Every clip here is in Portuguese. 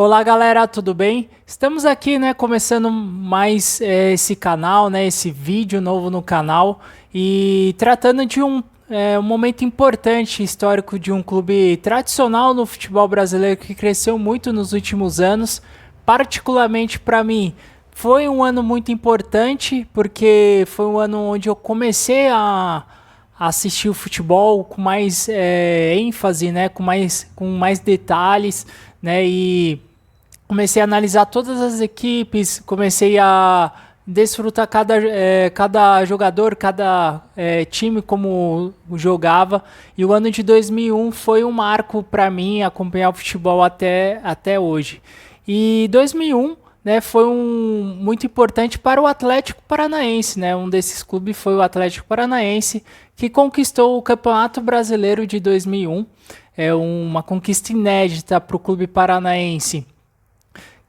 Olá galera, tudo bem? Estamos aqui, começando mais esse canal, esse vídeo novo no canal e tratando de um momento importante histórico de um clube tradicional no futebol brasileiro que cresceu muito nos últimos anos. Particularmente para mim, foi um ano muito importante porque foi um ano onde eu comecei a assistir o futebol com mais ênfase, com mais detalhes, e comecei a analisar todas as equipes, comecei a desfrutar cada jogador, cada time como jogava. E o ano de 2001 foi um marco para mim acompanhar o futebol até hoje. E 2001, foi muito importante para o Atlético Paranaense, Um desses clubes foi o Atlético Paranaense, que conquistou o Campeonato Brasileiro de 2001. É uma conquista inédita para o clube paranaense,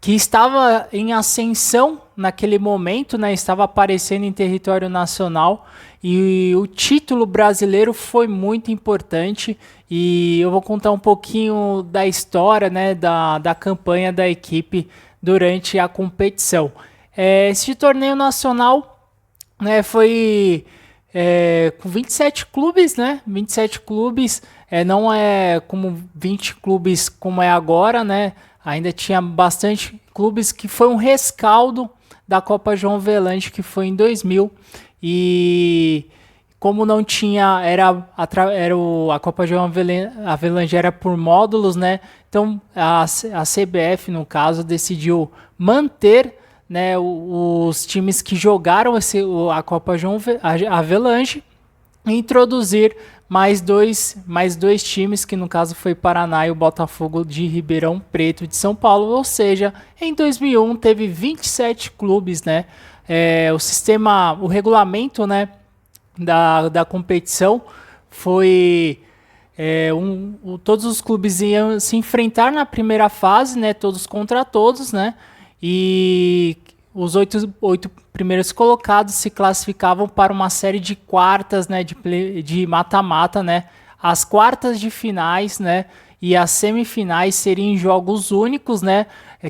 que estava em ascensão naquele momento, estava aparecendo em território nacional, e o título brasileiro foi muito importante. E eu vou contar um pouquinho da história, da campanha da equipe durante a competição. Esse torneio nacional, foi com 27 clubes, 27 clubes, não é como 20 clubes como é agora, Ainda tinha bastante clubes, que foi um rescaldo da Copa João Havelange, que foi em 2000. E como não tinha, a Copa João Havelange era por módulos, Então a CBF, no caso, decidiu manter, os times que jogaram a Copa João Havelange e introduzir mais dois times, que no caso foi Paraná e o Botafogo de Ribeirão Preto de São Paulo. Ou seja, em 2001 teve 27 clubes, o regulamento, da competição foi todos os clubes iam se enfrentar na primeira fase, todos contra todos, E os oito primeiros colocados se classificavam para uma série de quartas, de mata-mata, As quartas de finais, e as semifinais seriam jogos únicos,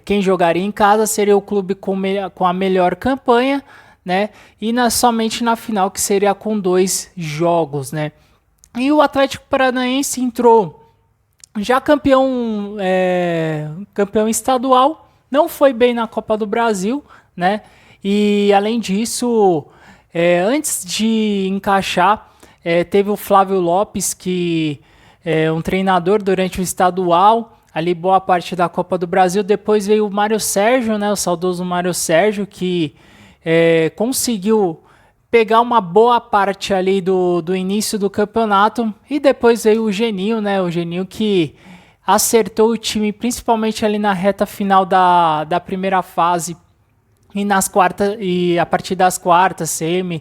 Quem jogaria em casa seria o clube com a melhor campanha, E somente na final, que seria com 2 jogos, E o Atlético Paranaense entrou já campeão estadual, não foi bem na Copa do Brasil, E além disso, antes de encaixar, teve o Flávio Lopes, que é um treinador durante o estadual, ali boa parte da Copa do Brasil. Depois veio o Mário Sérgio, o saudoso Mário Sérgio, que conseguiu pegar uma boa parte ali do início do campeonato. E depois veio o Geninho, o Geninho, que acertou o time principalmente ali na reta final da primeira fase e a partir das quartas, semi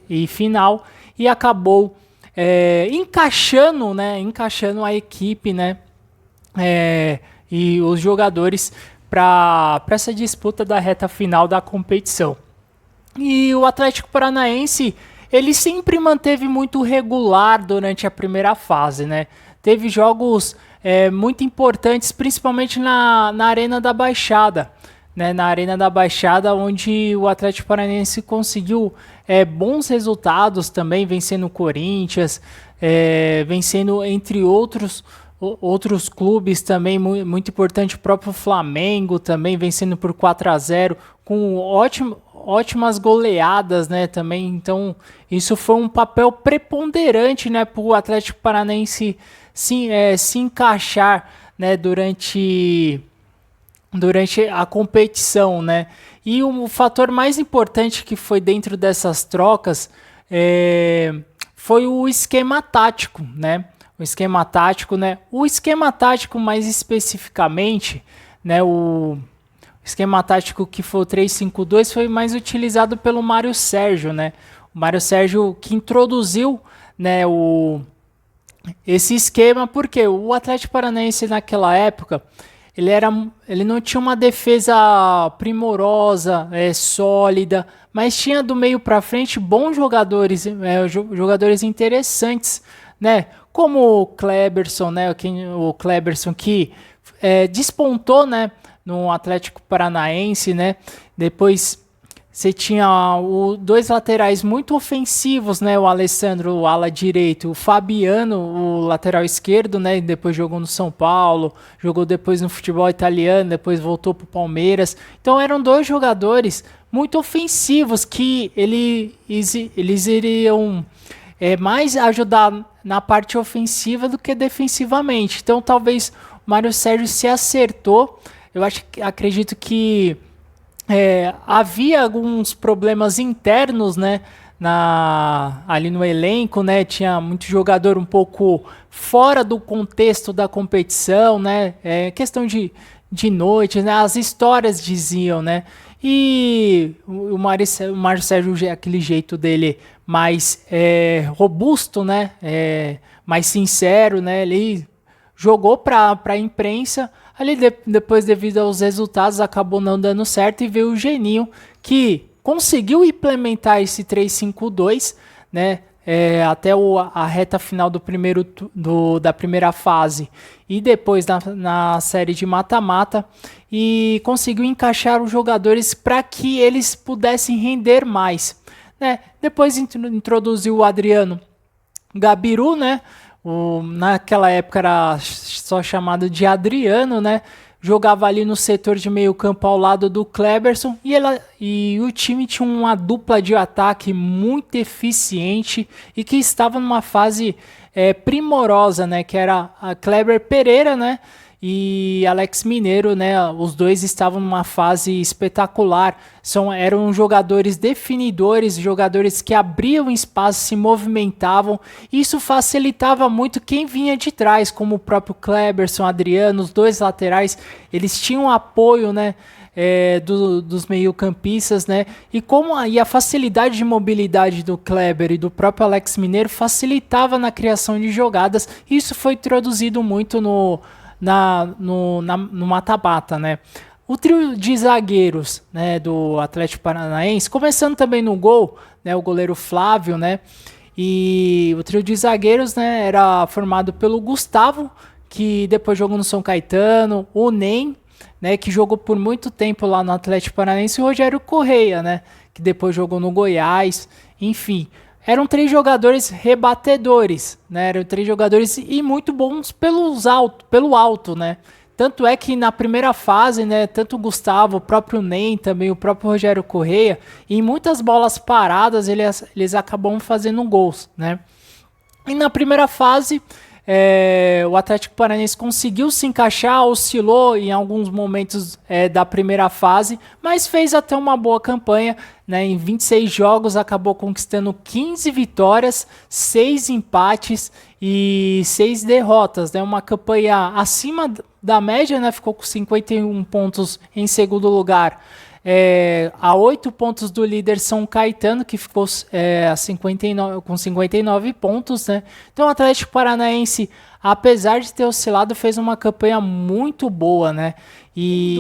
e final, e acabou encaixando a equipe, e os jogadores para essa disputa da reta final da competição. E o Atlético Paranaense, ele sempre manteve muito regular durante a primeira fase, Teve jogos muito importantes, principalmente na Arena da Baixada, Na Arena da Baixada, onde o Atlético Paranaense conseguiu bons resultados também, vencendo o Corinthians, vencendo entre outros clubes também, muito importante, o próprio Flamengo também, vencendo por 4-0, com ótimas goleadas, também. Então, isso foi um papel preponderante, para o Atlético Paranaense se encaixar, durante a competição, E o fator mais importante que foi dentro dessas trocas foi o esquema tático, O esquema tático, mais especificamente, o esquema tático, que foi o 3-5-2, foi mais utilizado pelo Mário Sérgio, O Mário Sérgio, que introduziu, esse esquema, porque o Atlético Paranaense naquela época, ele não tinha uma defesa primorosa, sólida, mas tinha do meio para frente bons jogadores, jogadores interessantes, como o Kleberson, o Kleberson, que despontou, no Atlético Paranaense, né? Depois você tinha dois laterais muito ofensivos, né? O Alessandro, o ala direito, o Fabiano, o lateral esquerdo, né? Depois jogou no São Paulo, jogou depois no futebol italiano, depois voltou para o Palmeiras. Então eram dois jogadores muito ofensivos que eles iriam mais ajudar na parte ofensiva do que defensivamente. Então talvez o Mário Sérgio se acertou. Acredito que havia alguns problemas internos, né, ali no elenco, né, tinha muito jogador um pouco fora do contexto da competição, né, questão de noite, né, as histórias diziam, né, e o Mário Sérgio, aquele jeito dele mais robusto, né, mais sincero, né, ele jogou para a imprensa. Ali depois, devido aos resultados, acabou não dando certo e veio o Geninho, que conseguiu implementar esse 3-5-2, né, até a reta final da primeira fase e depois na série de mata-mata, e conseguiu encaixar os jogadores para que eles pudessem render mais, né. Depois introduziu o Adriano Gabiru, né. Naquela época era só chamado de Adriano, né? Jogava ali no setor de meio campo ao lado do Kleberson e o time tinha uma dupla de ataque muito eficiente e que estava numa fase primorosa, né? Que era a Kleber Pereira, né? E Alex Mineiro, né? Os dois estavam numa fase espetacular. Eram jogadores definidores, jogadores que abriam espaço, se movimentavam. Isso facilitava muito quem vinha de trás, como o próprio Kleberson, Adriano, os dois laterais. Eles tinham apoio, né? Dos meio-campistas, né? E a facilidade de mobilidade do Kleber e do próprio Alex Mineiro facilitava na criação de jogadas. Isso foi introduzido muito no mata-mata, né? O trio de zagueiros, né, do Atlético Paranaense, começando também no gol, né, o goleiro Flávio, né? E o trio de zagueiros, né, era formado pelo Gustavo, que depois jogou no São Caetano, o Nem, né, que jogou por muito tempo lá no Atlético Paranaense, e o Rogério Correia, né, que depois jogou no Goiás, enfim. Eram 3 jogadores rebatedores, né? Eram 3 jogadores e muito bons pelo alto, né? Tanto é que na primeira fase, né, tanto o Gustavo, o próprio Ney, também o próprio Rogério Correia, em muitas bolas paradas eles acabam fazendo gols, né? E na primeira fase, o Atlético Paranaense conseguiu se encaixar, oscilou em alguns momentos da primeira fase, mas fez até uma boa campanha, né? Em 26 jogos acabou conquistando 15 vitórias, 6 empates e 6 derrotas, né? Uma campanha acima da média, né? Ficou com 51 pontos em segundo lugar. A 8 pontos do líder São Caetano, que ficou com 59 pontos, né? Então o Atlético Paranaense, apesar de ter oscilado, fez uma campanha muito boa, né? E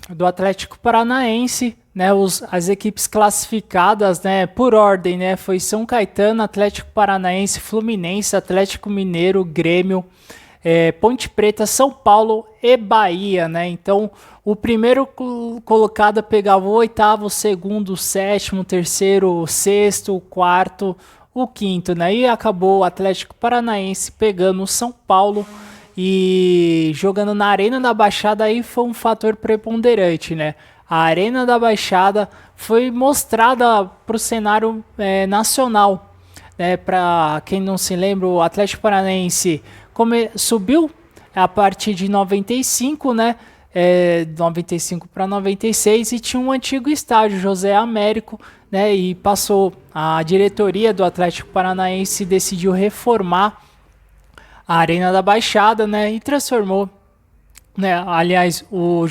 do Atlético Paranaense, né, as equipes classificadas, né, por ordem, né, foi São Caetano, Atlético Paranaense, Fluminense, Atlético Mineiro, Grêmio, Ponte Preta, São Paulo e Bahia, né? Então o primeiro colocado pegava o oitavo, o segundo, o sétimo, o terceiro, o sexto, o quarto, o quinto, né? E acabou o Atlético Paranaense pegando o São Paulo e jogando na Arena da Baixada. Aí foi um fator preponderante, né? A Arena da Baixada foi mostrada para o cenário nacional, né? Para quem não se lembra, o Atlético Paranaense subiu a partir de 95, né? 95 para 96, e tinha um antigo estádio, José Américo, né? E a diretoria do Atlético Paranaense decidiu reformar a Arena da Baixada, né? E transformou, né? Aliás, o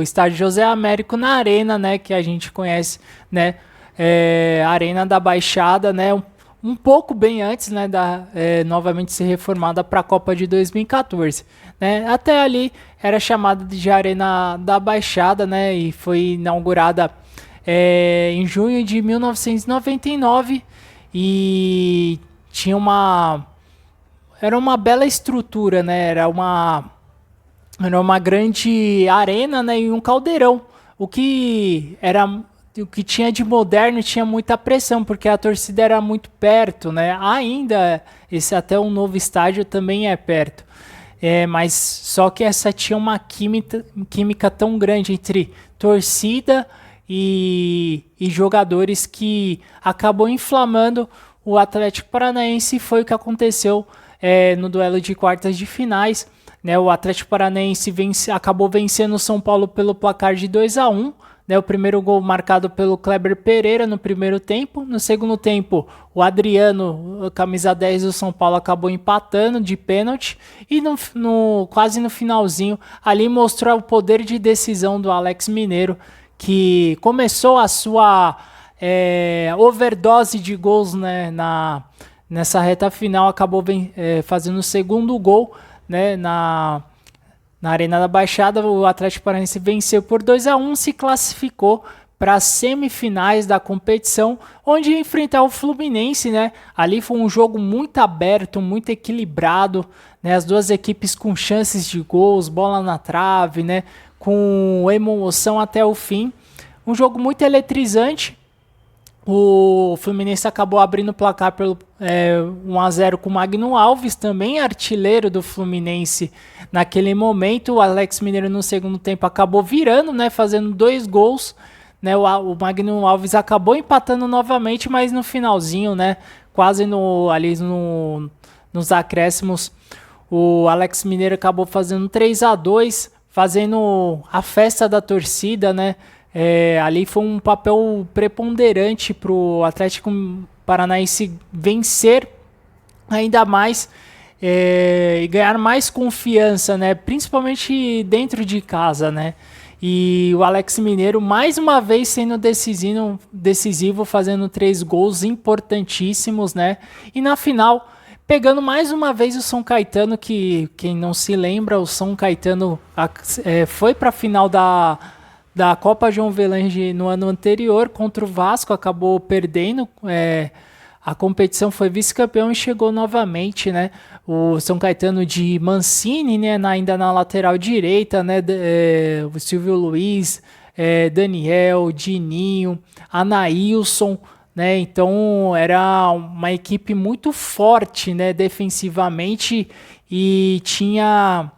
estádio José Américo na Arena, né? Que a gente conhece, né? Arena da Baixada, né? Um pouco bem antes, né, novamente ser reformada para a Copa de 2014, né? Até ali era chamada de Arena da Baixada, né? E foi inaugurada em junho de 1999 e tinha era uma bela estrutura, né? Era era uma grande arena, né, e um caldeirão. O que tinha de moderno tinha muita pressão, porque a torcida era muito perto, né? Ainda esse até um novo estádio também é perto. Mas só que essa tinha uma química tão grande entre torcida e jogadores que acabou inflamando o Atlético Paranaense. Foi o que aconteceu no duelo de quartas de finais, né? O Atlético Paranaense acabou vencendo o São Paulo pelo placar de 2-1. Né, o primeiro gol marcado pelo Kleber Pereira no primeiro tempo. No segundo tempo, o Adriano, camisa 10 do São Paulo, acabou empatando de pênalti. E quase no finalzinho, ali mostrou o poder de decisão do Alex Mineiro, que começou a sua overdose de gols, né, nessa reta final. Acabou fazendo o segundo gol, né, na Arena da Baixada. O Atlético Paranaense venceu por 2-1, se classificou para as semifinais da competição, onde ia enfrentar o Fluminense, né? Ali foi um jogo muito aberto, muito equilibrado, né? As duas equipes com chances de gols, bola na trave, né? Com emoção até o fim. Um jogo muito eletrizante. O Fluminense acabou abrindo o placar pelo 1-0 com o Magno Alves, também artilheiro do Fluminense naquele momento. O Alex Mineiro no segundo tempo acabou virando, né, fazendo 2 gols. Né, o Magno Alves acabou empatando novamente, mas no finalzinho, né, quase nos acréscimos, o Alex Mineiro acabou fazendo 3-2, fazendo a festa da torcida, né? Ali foi um papel preponderante para o Atlético Paranaense vencer ainda mais e ganhar mais confiança, né? Principalmente dentro de casa, né? E o Alex Mineiro mais uma vez sendo decisivo, fazendo 3 gols importantíssimos, né? E na final pegando mais uma vez o São Caetano, que quem não se lembra, o São Caetano foi para a final da Copa João Avelange no ano anterior contra o Vasco, acabou perdendo a competição, foi vice-campeão e chegou novamente, né? O São Caetano de Mancini, né? Ainda na lateral direita, né? O Silvio Luiz, Daniel, Dininho, Anailson, né? Então era uma equipe muito forte, né? Defensivamente, e tinha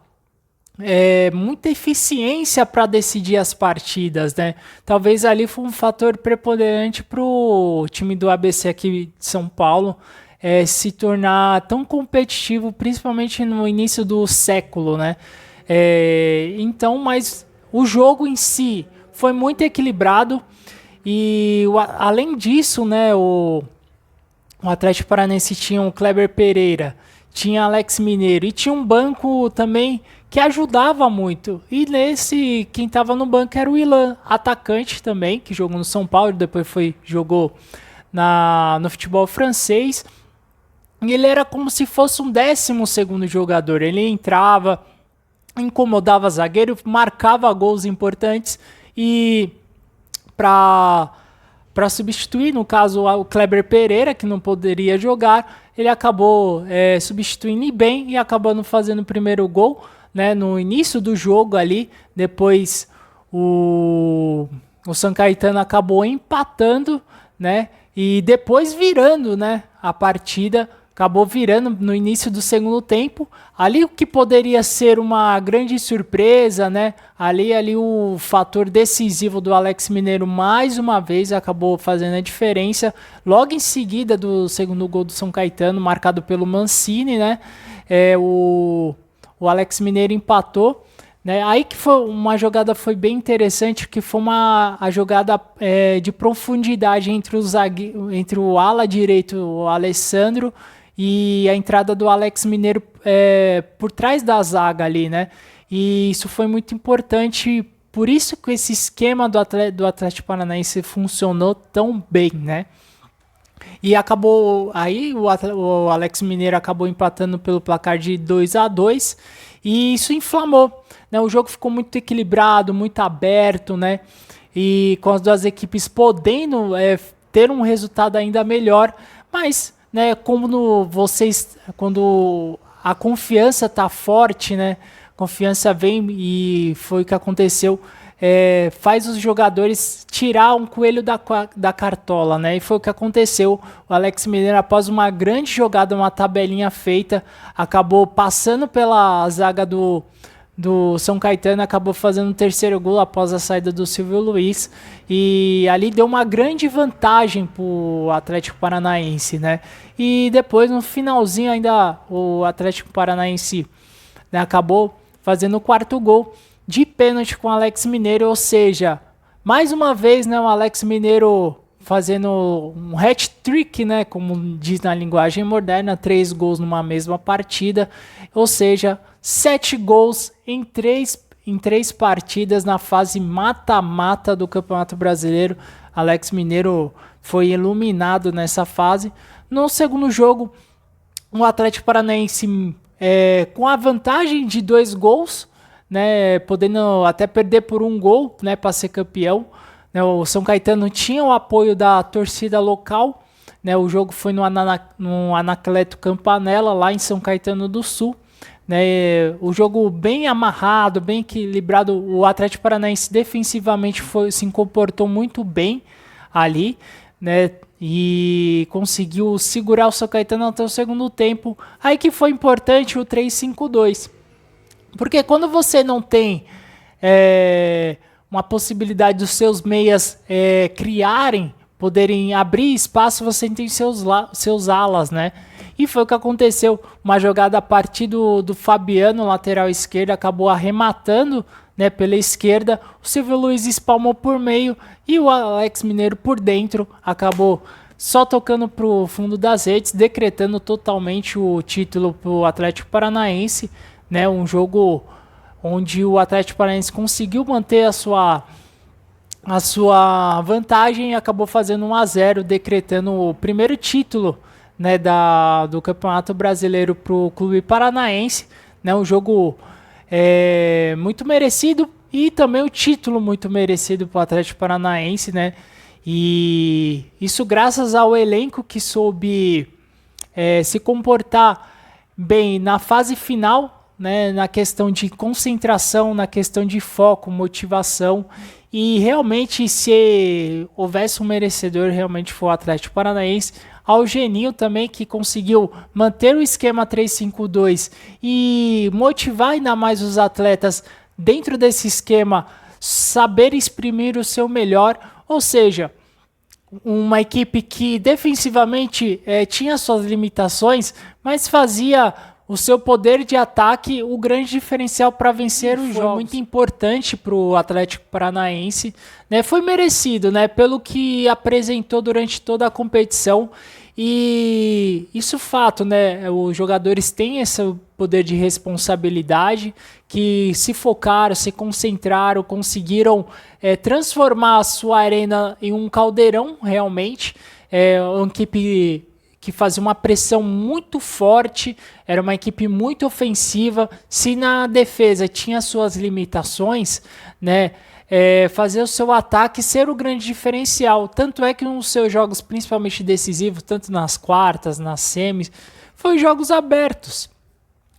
muita eficiência para decidir as partidas, né? Talvez ali foi um fator preponderante para o time do ABC aqui de São Paulo se tornar tão competitivo, principalmente no início do século, né? Então, mas o jogo em si foi muito equilibrado e além disso, né? O Atlético Paranaense tinha o Kleber Pereira, tinha Alex Mineiro e tinha um banco também que ajudava muito. E quem estava no banco era o Ilan, atacante também, que jogou no São Paulo, depois jogou no futebol francês. E ele era como se fosse um 12º jogador. Ele entrava, incomodava zagueiro, marcava gols importantes e para substituir, no caso, o Kleber Pereira, que não poderia jogar, ele acabou substituindo bem e acabando fazendo o primeiro gol, né, no início do jogo ali. Depois o São Caetano acabou empatando, né, e depois virando, né, a partida. Acabou virando no início do segundo tempo. Ali o que poderia ser uma grande surpresa, né? Ali o fator decisivo do Alex Mineiro mais uma vez acabou fazendo a diferença. Logo em seguida do segundo gol do São Caetano, marcado pelo Mancini, né? O Alex Mineiro empatou. Né? Aí que foi uma jogada foi bem interessante, que foi a jogada de profundidade entre o ala direito, o Alessandro, e a entrada do Alex Mineiro por trás da zaga ali, né? E isso foi muito importante, por isso que esse esquema do Atlético Paranaense funcionou tão bem, né? E acabou, aí o Alex Mineiro acabou empatando pelo placar de 2-2, e isso inflamou, né? O jogo ficou muito equilibrado, muito aberto, né? E com as duas equipes podendo ter um resultado ainda melhor, mas né, quando a confiança tá forte, né, confiança vem e foi o que aconteceu. Faz os jogadores tirar um coelho da cartola, né? E foi o que aconteceu. O Alex Mineiro, após uma grande jogada, uma tabelinha feita, acabou passando pela zaga do São Caetano, acabou fazendo o terceiro gol após a saída do Silvio Luiz, e ali deu uma grande vantagem para o Atlético Paranaense, né? E depois, no finalzinho ainda, o Atlético Paranaense, né, acabou fazendo o quarto gol de pênalti com o Alex Mineiro, ou seja, mais uma vez, né, o Alex Mineiro fazendo um hat-trick, né, como diz na linguagem moderna, 3 gols numa mesma partida, ou seja, 7 gols em 3 partidas na fase mata-mata do Campeonato Brasileiro. Alex Mineiro foi iluminado nessa fase. No segundo jogo, o Atlético Paranaense com a vantagem de 2 gols, né, podendo até perder por 1 gol, né, para ser campeão. Né, o São Caetano tinha o apoio da torcida local. Né, o jogo foi no Anacleto Campanella, lá em São Caetano do Sul. Né, o jogo bem amarrado, bem equilibrado. O Atlético Paranaense defensivamente se comportou muito bem ali, né, e conseguiu segurar o São Caetano até o segundo tempo. Aí que foi importante o 3-5-2. Porque quando você não tem uma possibilidade dos seus meias poderem abrir espaço, você tem seus alas, né? E foi o que aconteceu. Uma jogada a partir do Fabiano, lateral esquerdo, acabou arrematando, né, pela esquerda. O Silvio Luiz espalmou por meio e o Alex Mineiro por dentro acabou só tocando para o fundo das redes, decretando totalmente o título para o Atlético Paranaense. Né, um jogo onde o Atlético Paranaense conseguiu manter a sua vantagem e acabou fazendo 1-0, decretando o primeiro título, né, do Campeonato Brasileiro para o clube paranaense. Né, um jogo muito merecido e também o título muito merecido para o Atlético Paranaense. Né, e isso graças ao elenco que soube se comportar bem na fase final, né, na questão de concentração, na questão de foco, motivação, e realmente se houvesse um merecedor, realmente foi o Atlético Paranaense. Ao Geninho também, que conseguiu manter o esquema 3-5-2 e motivar ainda mais os atletas dentro desse esquema, saber exprimir o seu melhor, ou seja, uma equipe que defensivamente tinha suas limitações, mas fazia o seu poder de ataque o grande diferencial para vencer o jogo. Muito importante para o Atlético Paranaense, né? Foi merecido, né, pelo que apresentou durante toda a competição. E isso é fato, né? Os jogadores têm esse poder de responsabilidade, que se focaram, se concentraram, conseguiram transformar a sua arena em um caldeirão realmente. Uma equipe que fazia uma pressão muito forte, era uma equipe muito ofensiva. Se na defesa tinha suas limitações, né, fazer o seu ataque ser o grande diferencial. Tanto é que nos seus jogos, principalmente decisivos, tanto nas quartas, nas semis, foi jogos abertos.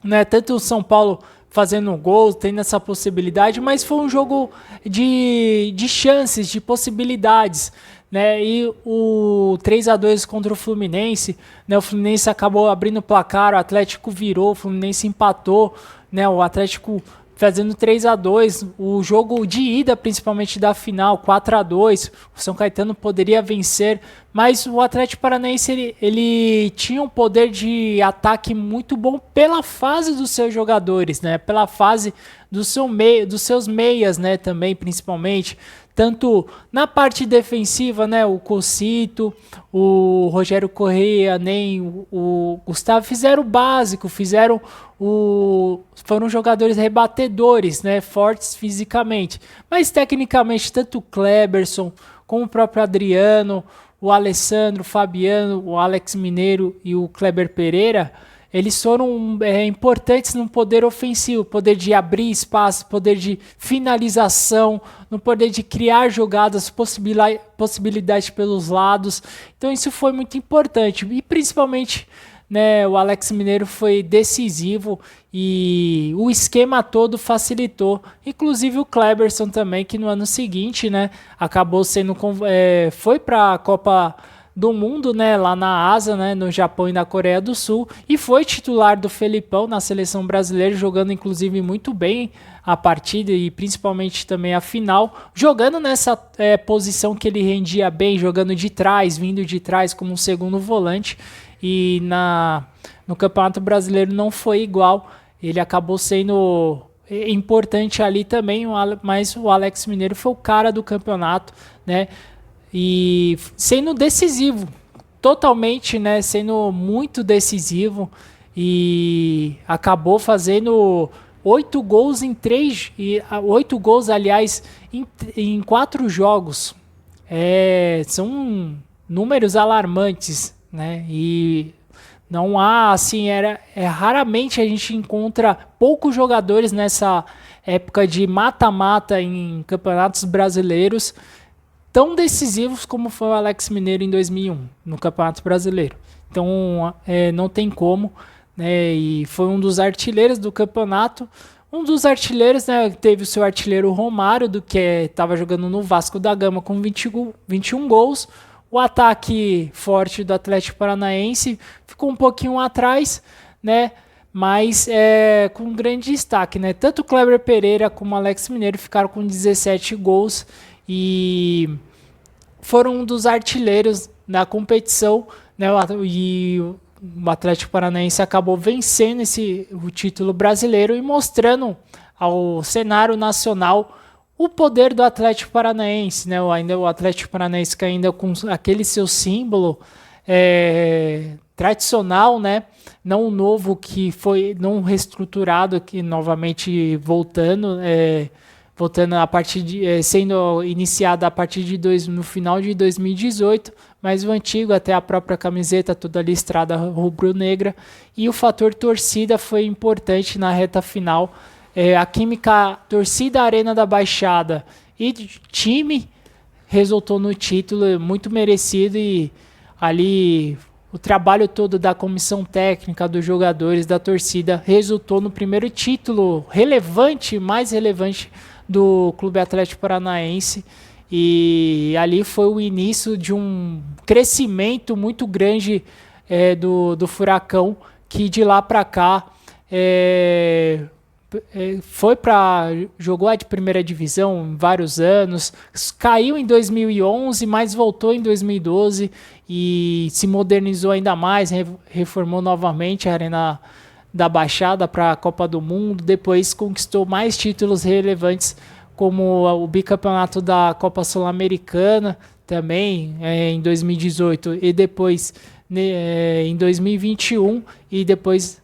Né? Tanto o São Paulo fazendo gol, tendo essa possibilidade, mas foi um jogo de chances, de possibilidades. Né, e o 3-2 contra o Fluminense, né, o Fluminense acabou abrindo o placar, o Atlético virou, o Fluminense empatou, né, o Atlético fazendo 3-2, o jogo de ida principalmente da final, 4-2, o São Caetano poderia vencer, mas o Atlético Paranaense ele tinha um poder de ataque muito bom pela fase dos seus jogadores, né, pela fase dos seus meias, né, também principalmente. Tanto na parte defensiva, né, o Cocito, o Rogério Correia, nem o Gustavo fizeram o básico, foram jogadores rebatedores, né, fortes fisicamente. Mas tecnicamente, tanto o Kleberson, como o próprio Adriano, o Alessandro, o Fabiano, o Alex Mineiro e o Kleber Pereira, eles foram importantes no poder ofensivo, poder de abrir espaço, poder de finalização, no poder de criar jogadas, possibilidades pelos lados. Então isso foi muito importante. E principalmente né, o Alex Mineiro foi decisivo e o esquema todo facilitou. Inclusive o Kleberson também, que no ano seguinte, né, acabou sendo foi para a Copa do Mundo, né, lá na Ásia, né, no Japão e na Coreia do Sul, e foi titular do Felipão na seleção brasileira, jogando inclusive muito bem a partida e principalmente também a final, jogando nessa posição que ele rendia bem, jogando de trás, vindo de trás como um segundo volante, e no Campeonato Brasileiro não foi igual, ele acabou sendo importante ali também, mas o Alex Mineiro foi o cara do campeonato, né, e sendo decisivo, totalmente, né, sendo muito decisivo, e acabou fazendo 8 gols em 8 gols, aliás, em 4 jogos. São números alarmantes, né? E não há, assim, raramente a gente encontra poucos jogadores nessa época de mata-mata em campeonatos brasileiros tão decisivos como foi o Alex Mineiro em 2001 no Campeonato Brasileiro. Então, não tem como, né? E foi um dos artilheiros do campeonato. Um dos artilheiros, né, teve o seu artilheiro Romário, que estava jogando no Vasco da Gama com 21 gols. O ataque forte do Atlético Paranaense ficou um pouquinho atrás, né? Mas com grande destaque, né? Tanto o Kleber Pereira como o Alex Mineiro ficaram com 17 gols e foram um dos artilheiros na competição, né? E o Atlético Paranaense acabou vencendo o título brasileiro e mostrando ao cenário nacional o poder do Atlético Paranaense, né? Ainda o Atlético Paranaense que ainda com aquele seu símbolo tradicional, né? Não novo, que foi não reestruturado, que novamente voltando a partir de sendo iniciada a partir no final de 2018, mas o antigo, até a própria camiseta toda listrada rubro-negra, e o fator torcida foi importante na reta final. A química torcida Arena da Baixada e time resultou no título muito merecido, e ali o trabalho todo da comissão técnica, dos jogadores, da torcida, resultou no primeiro título relevante, mais relevante do Clube Atlético Paranaense, e ali foi o início de um crescimento muito grande do Furacão, que de lá para cá jogou a de primeira divisão vários anos, caiu em 2011, mas voltou em 2012 e se modernizou ainda mais, reformou novamente a Arena da Baixada para a Copa do Mundo, depois conquistou mais títulos relevantes, como o bicampeonato da Copa Sul-Americana, também em 2018, e depois em 2021, e depois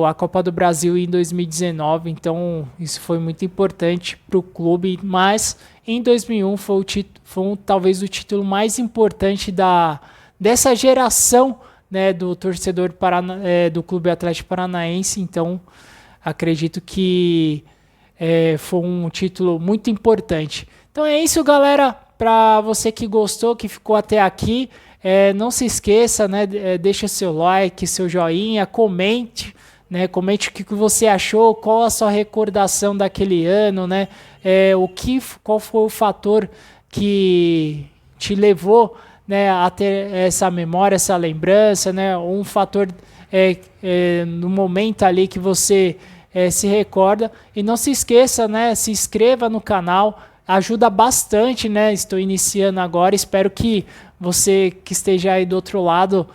a Copa do Brasil em 2019, então isso foi muito importante para o clube, mas em 2001 foi talvez o título mais importante dessa geração, né, do torcedor do Clube Atlético Paranaense. Então acredito que foi um título muito importante. Então é isso, galera. Para você que gostou, que ficou até aqui, não se esqueça, né, deixa seu like, seu joinha, comente, né, comente o que você achou, qual a sua recordação daquele ano, né, qual foi o fator que te levou, né, a ter essa memória, essa lembrança, né, um fator no momento ali que você se recorda. E não se esqueça, né, se inscreva no canal, ajuda bastante, né? Estou iniciando agora, espero que você que esteja aí do outro lado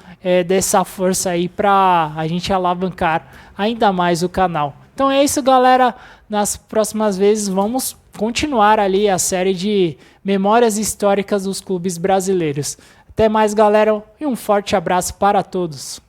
dê essa força aí para a gente alavancar ainda mais o canal. Então é isso, galera. Nas próximas vezes vamos continuar ali a série de memórias históricas dos clubes brasileiros. Até mais, galera, e um forte abraço para todos.